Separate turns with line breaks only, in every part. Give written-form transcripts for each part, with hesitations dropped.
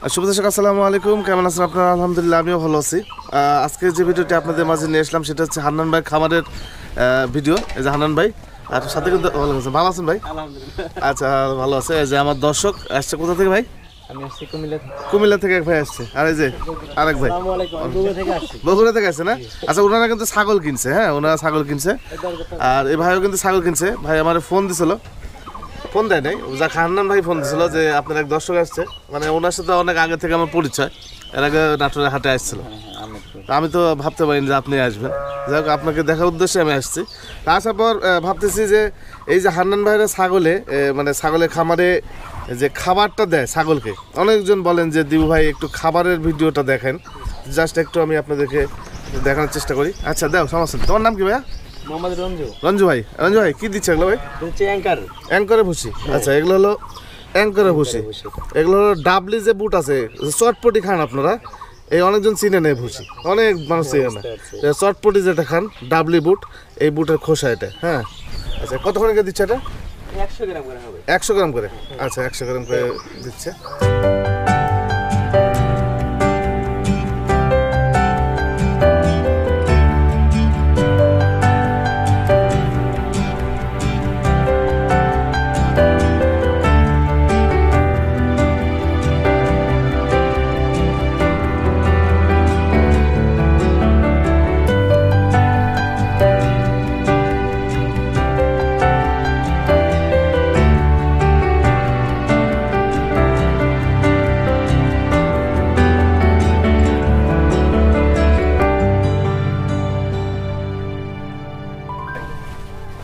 শুভ দর্শক আসসালামু আলাইকুম, কেমন আছেন আপনারা? আলহামদুলিল্লাহ আমিও ভালো আছি। আজকে যে ভিডিওটি আপনাদের মাঝে নিয়ে আসলাম সেটা হচ্ছে হান্নান ভাই খামারের ভিডিও। এই যে হান্নান ভাই আর সাথে কিন্তু ভালো আছেন। ভালো আছেন ভাই? আচ্ছা ভালো আছে। এই যে আমার দর্শক আসছে কোথা থেকে ভাই?
আমি আসছি
কুমিল্লা থেকে এক ভাই আসছে, আর এই যে আরেক ভাই বগুড়া থেকে আসছে না? আচ্ছা ওনারা কিন্তু ছাগল কিনছে, হ্যাঁ ওনারা ছাগল কিনছে, আর এই ভাইও কিন্তু ছাগল কিনছে। ভাই আমার ফোন দিছিল, ফোন দেয় নাই, যা হান্নান ভাই ফোন দিছিল যে আপনার এক দর্শক আসছে, মানে ওনার সাথে অনেক আগে থেকে আমার পরিচয়, এর আগে নাটোরের হাটে আসছিল। আমি তো ভাবতে পারিনি যে আপনি আসবেন, যাই হোক আপনাকে দেখার উদ্দেশ্যে আমি আসছি। তা আসার পর ভাবতেছি যে এই যে হান্নান ভাইয়ের ছাগলে মানে ছাগলের খামারে যে খাবারটা দেয় ছাগলকে, অনেকজন বলেন যে দিবু ভাই একটু খাবারের ভিডিওটা দেখেন, জাস্ট একটু আমি আপনাদেরকে দেখানোর চেষ্টা করি। আচ্ছা দাও, সমস্যা নেই। তোমার নাম কি ভাইয়া?
মোহাম্মদ রঞ্জু।
রঞ্জু ভাই, রঞ্জু ভাই কি দিচ্ছে এগুলো ভাই? অ্যাঙ্করে ভুসি। আচ্ছা এগুলো হলো অ্যাঙ্করে ভুসি। এগুলো হলো ডাবলি যে বুট আছে, চটপটি খান আপনারা, এই অনেকজন চিনে নেয় ভুসি, অনেক মানুষ চিনে না। চটপটি যেটা খান ডাবলি বুট, এই বুটের খোসা এটা। হ্যাঁ আচ্ছা কতক্ষণ দিচ্ছে এটা?
100 গ্রাম করে হবে।
100 গ্রাম করে? আচ্ছা 100 গ্রাম করে দিচ্ছে।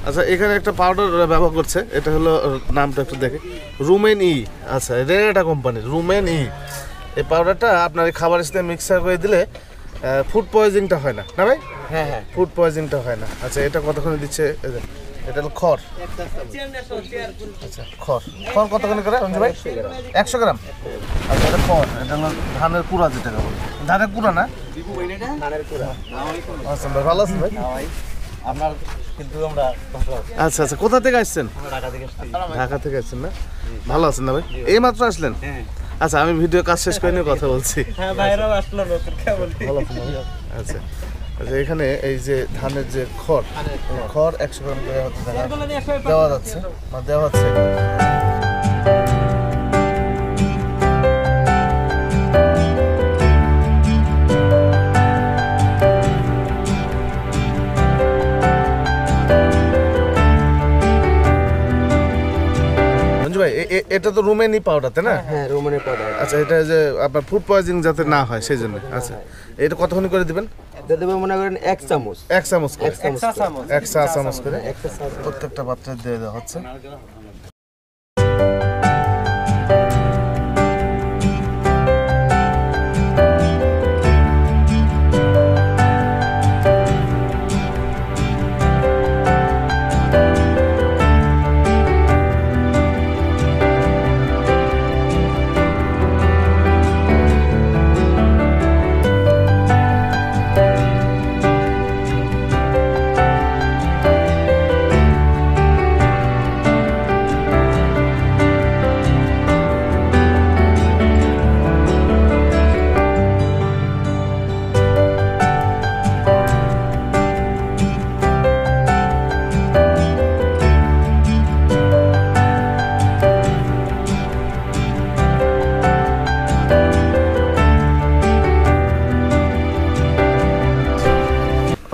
আচ্ছা এখানে একটা পাউডার ব্যবহার করছে, এটা হলো নামটা একটু দেখে, রুমেন ই। আচ্ছা রেনেটা কোম্পানির রুমেন ই। এই পাউডারটা আপনার এই খাবারের সাথে মিক্সার করে দিলে ফুড পয়জনিংটা হয় না, না ভাই?
হ্যাঁ হ্যাঁ,
ফুড পয়জনিংটা হয় না। আচ্ছা এটা কতক্ষণে দিচ্ছে? এটা হলো খড়। আচ্ছা খড়, খড় কতক্ষণে করে রঞ্জু ভাই? 100 গ্রাম। আচ্ছা এটা খড়, এটা হলো ধানের কুড়া, যেটাকে বলে ধানের কুড়া না?
ধানের কুড়া।
আচ্ছা ভাই ভালো আছেন ভাই?
আপনার কিন্তু আমরা
আচ্ছা আচ্ছা কোথা থেকে আসছেন?
ঢাকা থেকে আসছি।
ঢাকা থেকে আসছেন না? ভালো আছেন না ভাই? এই মাত্র আসলেন?
হ্যাঁ
আচ্ছা আমি ভিডিও কাজ শেষ করে নিয়ে কথা বলছি।
হ্যাঁ, ভাইরাও আসলো নতুন কেবল।
ভালো আছেন ভাই? আচ্ছা আচ্ছা এখানে এই যে ধানের যে খড়, খড় 100 গ্রাম করে হচ্ছে দেওয়া যাচ্ছে, বা দেওয়া হচ্ছে। ভাই এটা তো রুমেনি পাউডার তাই না?
হ্যাঁ রুমেনি পাউডার।
আচ্ছা এটা যে আপনার ফুড পয়জনিং যাতে না হয় সেই জন্য। আচ্ছা এটা কতক্ষণ করে দিবেন?
দেবে মনে করেন 1 চামচ।
1 চামচ করে? 1 চা চামচ করে
এক চা চামচ
প্রত্যেকটা পাত্রে দিয়ে দেওয়া হচ্ছে।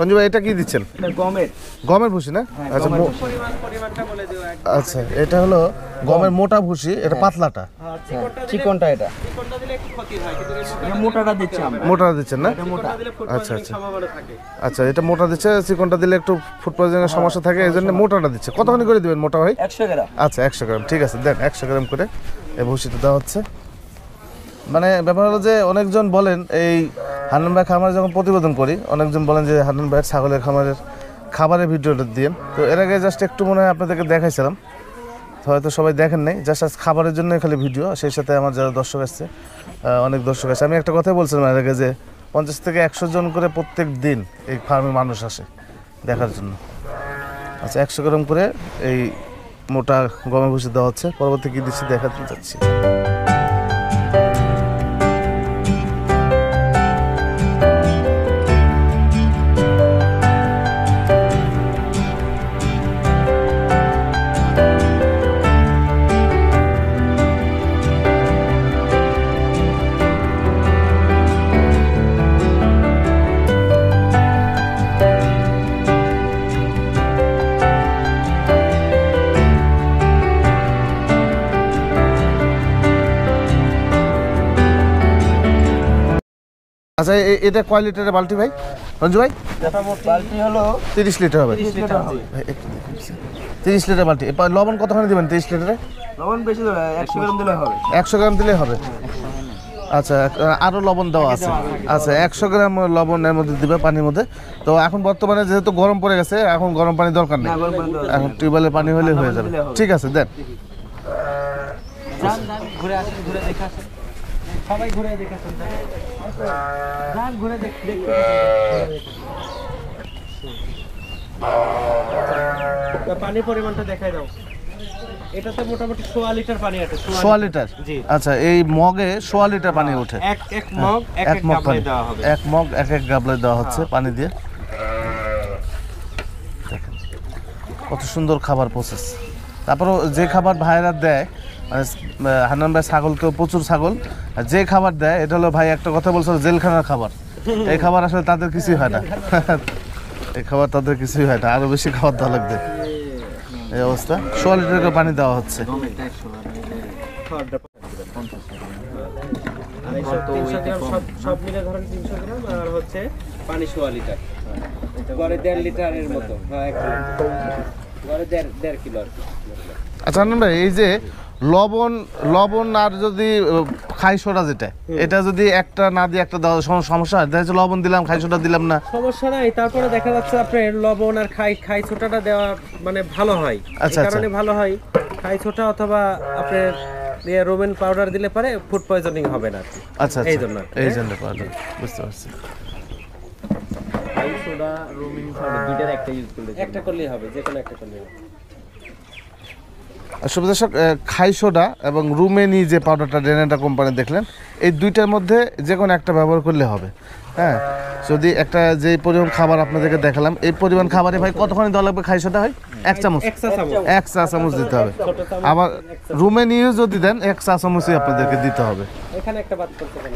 রঞ্জু ভাই এটা কি দিচ্ছেন? গমের ভুসি না? আচ্ছা আচ্ছা এটা হলো গমের মোটা ভুসি, এটা পাতলাটা
চিকনটা, এটা মোটাটা দিচ্ছি আমরা।
মোটা দিচ্ছেন না? আচ্ছা আচ্ছা আচ্ছা এটা মোটা দিচ্ছে, চিকনটা দিলে একটু ফুড পয়জনের সমস্যা থাকে, এই জন্য মোটাটা দিচ্ছে। কতক্ষণ করে দিবেন মোটা ভাই?
100 গ্রাম।
আচ্ছা 100 গ্রাম ঠিক আছে, দেন 100 গ্রাম করে এই ভুসিটা দেওয়া হচ্ছে। মানে ব্যাপার হলো যে অনেকজন বলেন, এই হান্নান ভাই খামারে যখন প্রতিবেদন করি অনেকজন বলেন যে হান্নান ভাইয়ের ছাগলের খামারের খাবারের ভিডিওটা দিন। তো এর আগে জাস্ট একটু মনে হয় আপনাদেরকে দেখাইছিলাম, হয়তো সবাই দেখেন নাই, জাস্ট আজ খাবারের জন্য খালি ভিডিও। সেই সাথে আমার যারা দর্শক আসছে, অনেক দর্শক আসছে, আমি একটা কথাই বলছিলাম এর আগে যে 50 থেকে 100 জন করে প্রত্যেক দিন এই ফার্মে মানুষ আসে দেখার জন্য। আচ্ছা 100 গ্রাম করে এই মোটা গমের ভুসি দেওয়া হচ্ছে। পরবর্তী কী দিচ্ছি দেখাতে চাচ্ছি। আচ্ছা এটা কয় লিটারের বালতি ভাই রঞ্জু ভাই?
বালতি হলো
30 লিটার হবে।
30 লিটার হবে।
30 লিটার বালতি। এবার লবণ কতখানি দিবেন 30 লিটারে?
লবণ বেশি দেবে 100 গ্রাম দিলে হবে।
100 গ্রাম দিলেই হবে। আচ্ছা আরও লবণ দেওয়া আছে। আচ্ছা 100 গ্রাম লবণের মধ্যে দিবে পানির মধ্যে। তো এখন বর্তমানে যেহেতু গরম পড়ে গেছে এখন গরম পানি দরকার নেই,
না, গরম পানি দরকার
এখন টিউবওয়েলের পানি হলে হয়ে যাবে।
দিলে হবে।
ঠিক আছে দেন।
ঘুরে আসেন, ঘুরে দেখে আসেন। সবাই ঘুরে দেখে আসেন। যান ঘুরে দেখতে। পানির পরিমাণটা দেখাই দাও। এটাতে মোটামুটি 1.5 লিটার পানি আছে।
1.5 লিটার।
জি।
আচ্ছা এই মগে 1.5 লিটার পানি ওঠে।
এক মগ এক
এক মগ
গাবলায়
পানি,
দেওয়া হবে।
এক মগ এক গাবলায় দেওয়া হচ্ছে পানি দিয়ে। দেখেন কত সুন্দর খাবার প্রসেস। তারপরও যে খাবার ভাইরা দেয় মানে হান্নান ভাই ছাগলকেও প্রচুর ছাগল, আর যে খাবার দেয় এটা হলো ভাই একটা কথা বলছিল জেলখানার খাবার। এই খাবার আসলে তাদের কিছুই হয় না। এই খাবার তাদের কিছুই হয় না, আরো বেশি খাবার দেওয়া লাগবে। এই অবস্থা 1.5 লিটার করে পানি দেওয়া হচ্ছে।
আর এইসব 300 গ্রাম সব মিলে ধরেন 300 গ্রাম আর হচ্ছে পানি 1.5 লিটার। গড়ে 1.5 লিটারের মতো। হ্যাঁ 1 লিটার। গড়ে 1.5 কিলো আর কি।
আচ্ছা হান্নান ভাই এই যে লবণ আর যদি খাই সোডা যেটা এটা যদি একটা না দিয়ে একটা দেওয়া সমস্যা হয়, দেখা যাচ্ছে লবণ দিলাম খাই সোডা দিলাম না।
সমস্যা নাই, তারপরে দেখা যাচ্ছে আপনার লবণ আর খাই ছোটাটা দেওয়া মানে ভালো হয়।
আচ্ছা,
এই কারণে ভালো হয় খাই ছোটা অথবা আপনার রোমেন পাউডার দিলে পরে ফুড পয়জনিং হবে না আর কি।
আচ্ছা
এই জন্য
এই জন্য পারলাম, বুঝতে পারছি।
খাই সোডা রোমেন পাউডার দুইটার একটা ইউজ করলে একটা করলেই হবে, যে কোনো একটা করলেই হবে।
শুভ দর্শক খাই সোডা এবং রুমেনি যে পাউডারটা ডেনেটা কোম্পানি দেখলেন এই দুইটার মধ্যে যে কোনো একটা ব্যবহার করলে হবে। হ্যাঁ যদি একটা যে পরিমাণ খাবার আপনাদেরকে দেখালাম এই পরিমাণ খাবারে ভাই কতখানি দেওয়া লাগবে খাই সোডা হয়? 1 চামচ। 1 চা চামচ দিতে হবে। আবার রুমেনিও যদি দেন 1 চা চামচই আপনাদেরকে দিতে হবে।
এখানে একটা বাদ করতে পারেন।